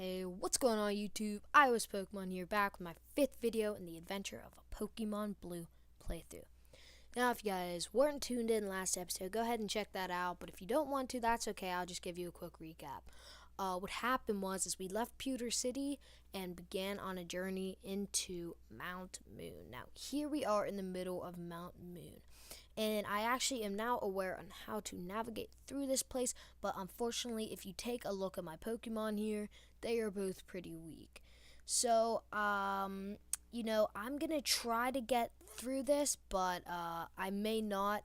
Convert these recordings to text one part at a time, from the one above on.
Hey, what's going on YouTube? I was Pokemon here, back with my 5th video in the adventure of a Pokemon Blue playthrough. Now, if you guys weren't tuned in last episode, go ahead and check that out, but if you don't want to, that's okay. I'll just give you a quick recap. What happened was we left Pewter City and began on a journey into Mount Moon. Now, here we are in the middle of Mount Moon. And I actually am now aware on how to navigate through this place, but unfortunately, if you take a look at my Pokemon here, they are both pretty weak. So, I'm gonna try to get through this, but I may not,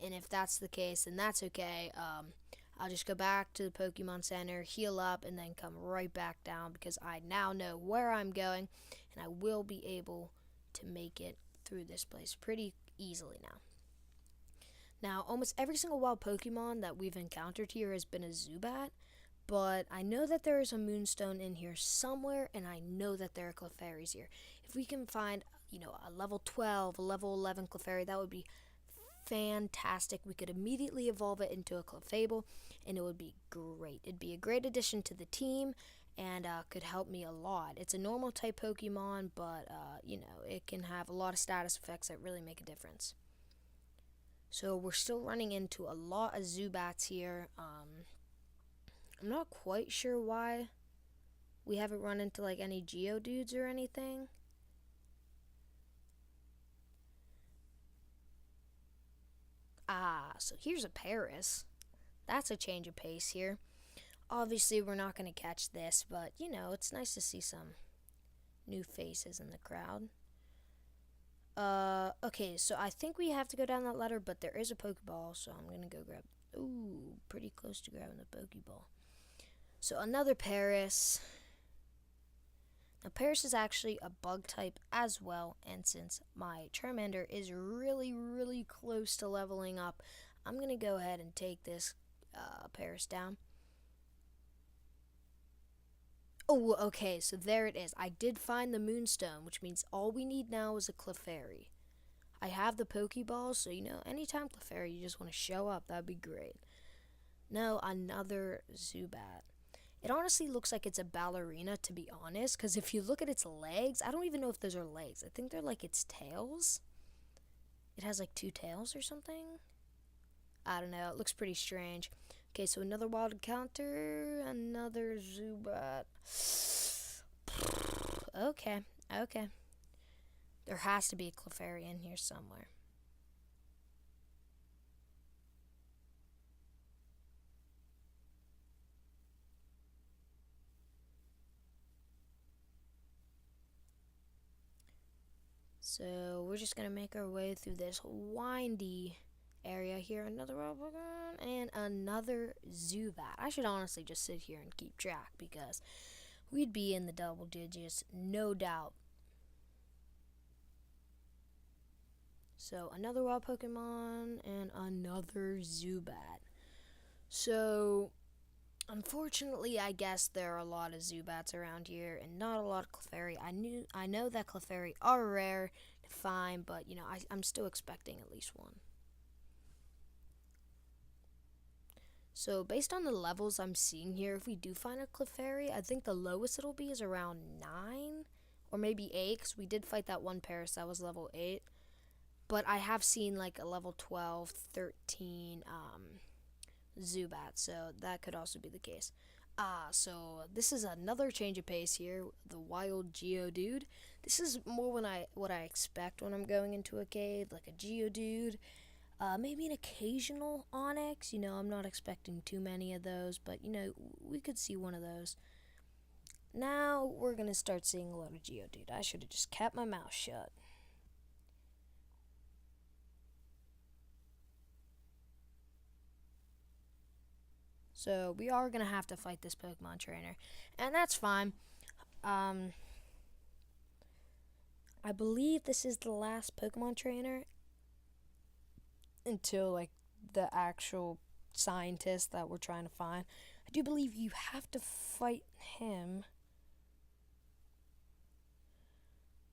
and if that's the case, then that's okay. I'll just go back to the Pokemon Center, heal up, and then come right back down because I now know where I'm going, and I will be able to make it through this place pretty easily now. Now, almost every single wild Pokemon that we've encountered here has been a Zubat, but I know that there is a Moonstone in here somewhere, and I know that there are Clefairies here. If we can find, a level 12, a level 11 Clefairy, that would be fantastic. We could immediately evolve it into a Clefable, and it would be great. It'd be a great addition to the team, and could help me a lot. It's a normal type Pokemon, but, it can have a lot of status effects that really make a difference. So we're still running into a lot of Zubats here. I'm not quite sure why we haven't run into like any Geodudes or anything. So here's a Paris. That's a change of pace here. Obviously, we're not going to catch this, but it's nice to see some new faces in the crowd. Okay, so I think we have to go down that ladder, but there is a Pokeball, so I'm gonna go grab. Ooh, pretty close to grabbing the Pokeball. So another Paris. Now, Paris is actually a bug type as well, and since my Charmander is really, really close to leveling up, I'm gonna go ahead and take this Paris down. Oh, okay, so there it is. I did find the Moonstone, which means all we need now is a Clefairy. I have the Pokeball, so anytime Clefairy, you just want to show up, that'd be great. No, another Zubat. It honestly looks like it's a ballerina, to be honest, because if you look at its legs, I don't even know if those are legs. I think they're like its tails. It has like 2 tails or something. I don't know, it looks pretty strange. Okay, so another wild encounter, another Zubat. Okay. There has to be a Clefairy in here somewhere. So we're just gonna make our way through this windy area here. Another wild Pokemon and another Zubat. I should honestly just sit here and keep track because we'd be in the double digits, no doubt. So another wild Pokemon and another Zubat. So unfortunately, I guess there are a lot of Zubats around here and not a lot of Clefairy. I know that Clefairy are rare to find, but I'm still expecting at least one. So based on the levels I'm seeing here, if we do find a Clefairy, I think the lowest it'll be is around 9 or maybe 8, because we did fight that one Paris that was level 8. But I have seen like a level 12, 13 Zubat, so that could also be the case. So this is another change of pace here, the wild Geodude. This is more what I expect when I'm going into a cave, like a Geodude. Maybe an occasional Onyx. I'm not expecting too many of those, but we could see one of those. Now we're gonna start seeing a lot of Geodude. I should have just kept my mouth shut. So we are going to have to fight this Pokemon trainer, and that's fine. I believe this is the last Pokemon trainer until like the actual scientist that we're trying to find. I do believe you have to fight him.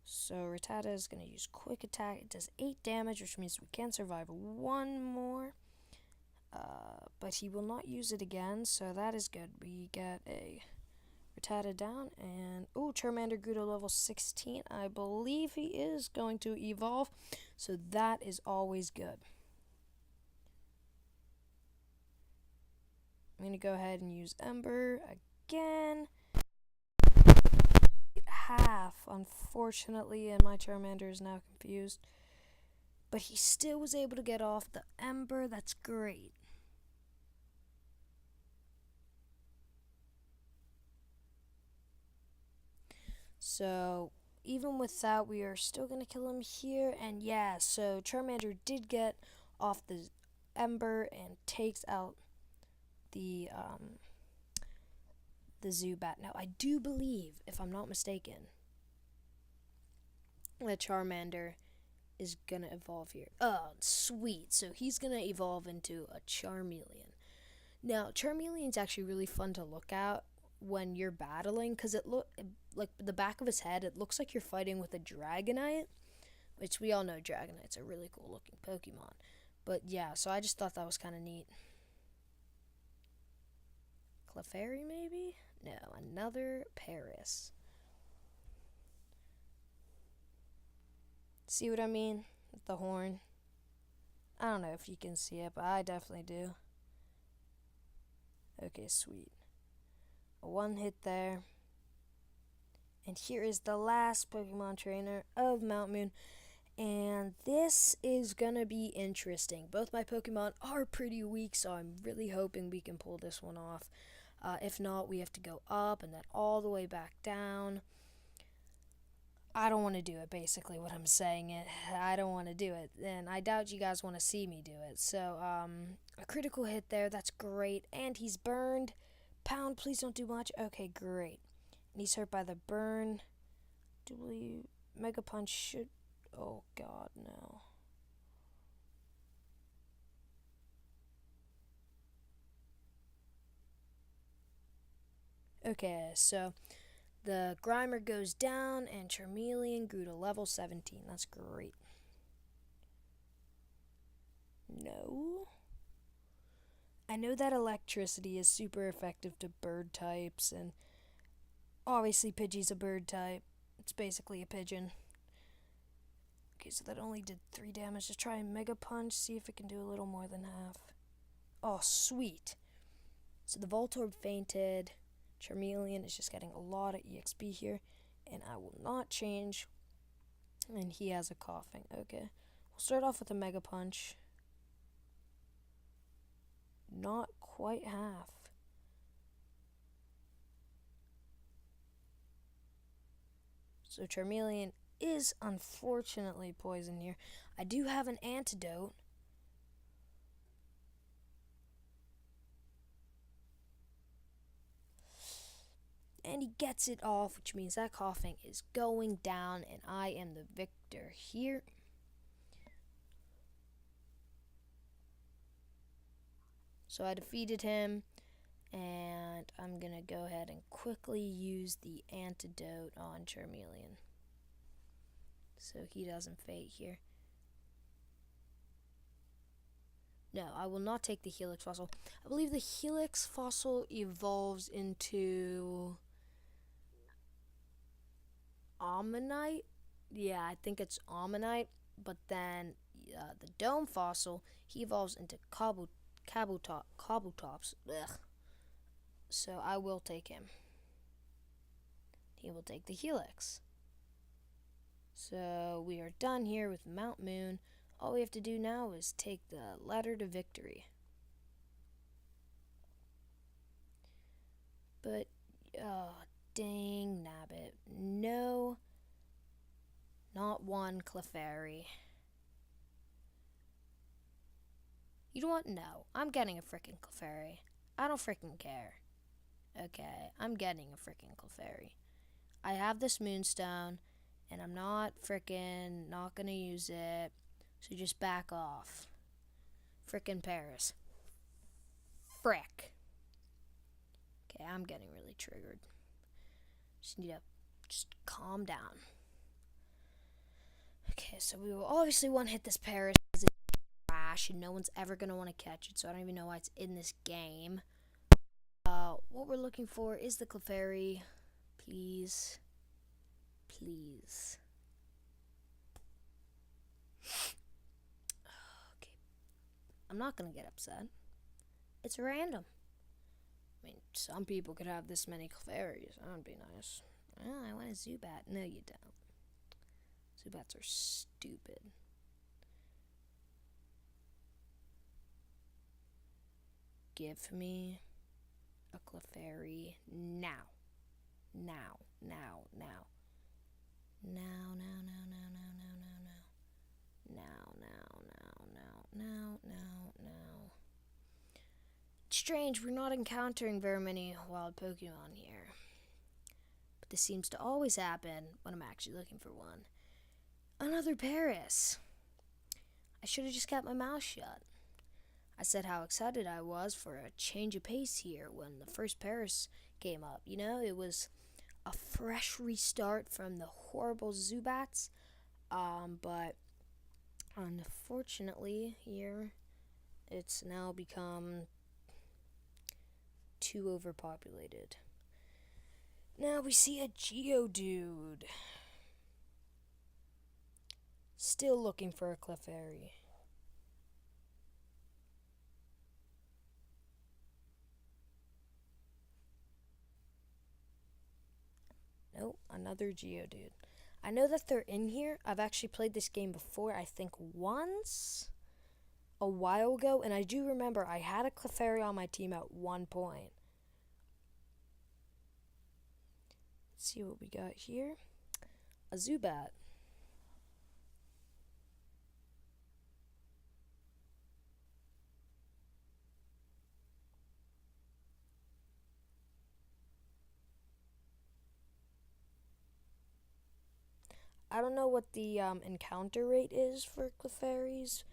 So Rattata is going to use Quick Attack. It does 8 damage, which means we can survive one more. But he will not use it again, so that is good. We get a Rattata down, and Charmander grew to level 16. I believe he is going to evolve, so that is always good. I'm going to go ahead and use Ember again. Half, unfortunately, and my Charmander is now confused. But he still was able to get off the Ember. That's great. So, even with that, we are still going to kill him here. And yeah, so Charmander did get off the Ember and takes out the Zubat. Now, I do believe, if I'm not mistaken, that Charmander is going to evolve here. Oh, sweet. So, he's going to evolve into a Charmeleon. Now, Charmeleon's actually really fun to look at when you're battling, because like the back of his head, it looks like you're fighting with a Dragonite, which we all know Dragonite's a really cool looking Pokemon. But yeah, so I just thought that was kind of neat. Clefairy, maybe? No, another Paris. See what I mean with the horn? I don't know if you can see it, but I definitely do. Okay, sweet. A one hit there. And here is the last Pokemon trainer of Mount Moon. And this is gonna be interesting. Both my Pokemon are pretty weak, so I'm really hoping we can pull this one off. If not, we have to go up and then all the way back down. I don't want to do it, basically, what I'm saying. I don't want to do it, and I doubt you guys want to see me do it. So, a critical hit there, that's great. And he's burned. Pound, please don't do much. Okay, great. And he's hurt by the burn. Mega Punch should... Oh, God, no. Okay, so the Grimer goes down, and Charmeleon grew to level 17. That's great. No. I know that electricity is super effective to bird types, and obviously Pidgey's a bird type. It's basically a pigeon. Okay, so that only did 3 damage. Just try and Mega Punch, see if it can do a little more than half. Oh, sweet. So the Voltorb fainted. Charmeleon is just getting a lot of EXP here, and I will not change. And he has a coughing. Okay, we'll start off with a Mega Punch. Not quite half. So Charmeleon is unfortunately poisoned here. I do have an antidote. And he gets it off, which means that coughing is going down, and I am the victor here. So I defeated him, and I'm going to go ahead and quickly use the antidote on Charmeleon, so he doesn't fade here. No, I will not take the Helix Fossil. I believe the Helix Fossil evolves into Ammonite. Yeah, I think it's Ammonite. But then the Dome Fossil, he evolves into Kabutops. Ugh. So I will take him. He will take the Helix. So we are done here with Mount Moon. All we have to do now is take the ladder to victory. But, oh, dang nabbit. No, not one Clefairy. You know what? No, I'm getting a freaking Clefairy. I don't freaking care. Okay, I'm getting a freaking Clefairy. I have this Moonstone, and I'm not gonna use it. So just back off. Frickin' Paris. Frick. Okay, I'm getting really triggered. Just need to calm down. Okay, so we will obviously want to hit this Paris because it's trash and no one's ever going to want to catch it, so I don't even know why it's in this game. what we're looking for is the Clefairy. Please. Please. Okay. I'm not gonna get upset. It's random. I mean, some people could have this many Clefairies. That would be nice. Well, I want a Zubat. No, you don't. Zubats are stupid. Give me a Clefairy now. Now. Now. Now. Now, now, now, now, now, now, now, now. Now, now, now, now, now, now, now. It's strange, we're not encountering very many wild Pokemon here. But this seems to always happen when I'm actually looking for one. Another Paris. I should have just kept my mouth shut. I said how excited I was for a change of pace here when the first Paris came up. You know, it was a fresh restart from the horrible Zubats. But unfortunately here, it's now become too overpopulated. Now we see a Geodude. Still looking for a Clefairy. Nope, another Geodude. I know that they're in here. I've actually played this game before, I think once, a while ago, and I do remember I had a Clefairy on my team at one point. Let's see what we got here. A Zubat. I don't know what the encounter rate is for Clefairies,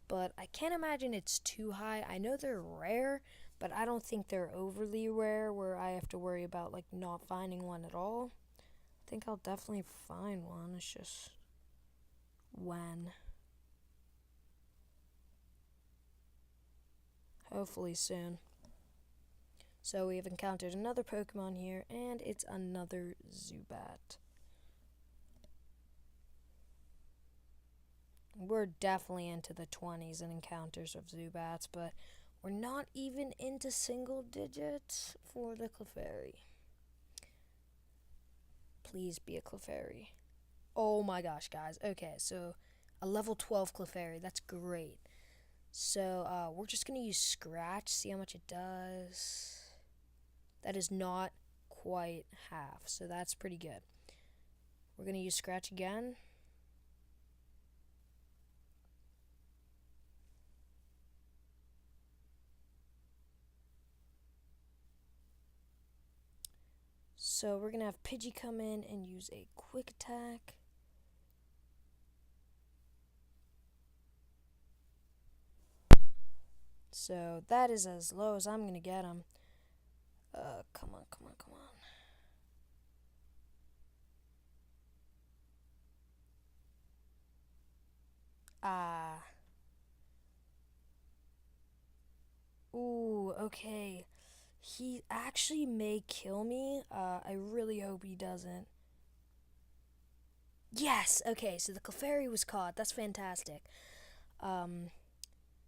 but I can't imagine it's too high. I know they're rare, but I don't think they're overly rare where I have to worry about like not finding one at all. I think I'll definitely find one. It's just when. Hopefully soon. So we have encountered another Pokemon here, and it's another Zubat. We're definitely into the 20s in encounters of Zubats, but we're not even into single digits for the Clefairy. Please be a Clefairy. Oh my gosh, guys. Okay, so a level 12 Clefairy. That's great. So we're just going to use Scratch, see how much it does. That is not quite half, so that's pretty good. We're going to use Scratch again. So we're going to have Pidgey come in and use a quick attack. So that is as low as I'm going to get him. Come on, come on, come on. Ooh, okay. He actually may kill me. I really hope he doesn't. Yes! Okay, so the Clefairy was caught. That's fantastic.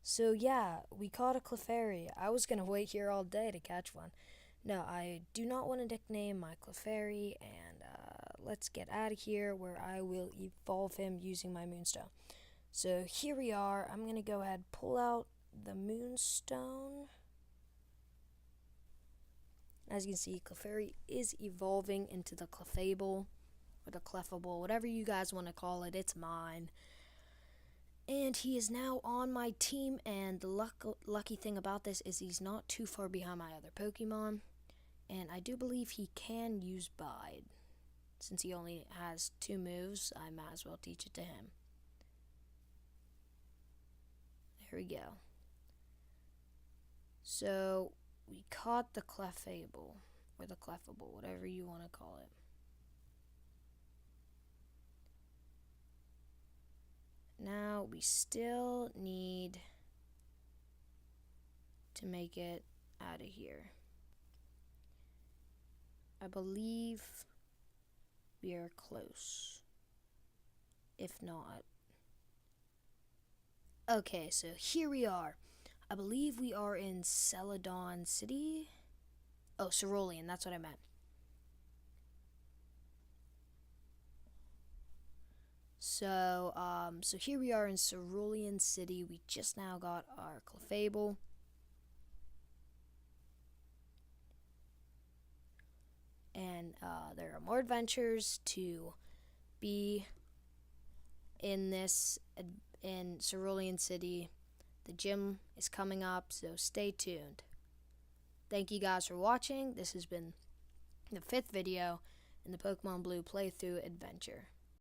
So yeah, we caught a Clefairy. I was gonna wait here all day to catch one. No, I do not want to nickname my Clefairy, and let's get out of here where I will evolve him using my Moonstone. So here we are. I'm gonna go ahead and pull out the Moonstone. As you can see, Clefairy is evolving into the Clefable, or the Clefable, whatever you guys want to call it, it's mine. And he is now on my team, and the lucky thing about this is he's not too far behind my other Pokemon. And I do believe he can use Bide. Since he only has 2 moves, I might as well teach it to him. There we go. So we caught the Clefable, or the Clefable, whatever you want to call it. Now we still need to make it out of here. I believe we are close. If not. Okay, so here we are. I believe we are in Celadon City. Oh, Cerulean, that's what I meant. So, so here we are in Cerulean City. We just now got our Clefable. And there are more adventures to be in Cerulean City. The gym is coming up, so stay tuned. Thank you guys for watching. This has been the 5th video in the Pokemon Blue playthrough adventure.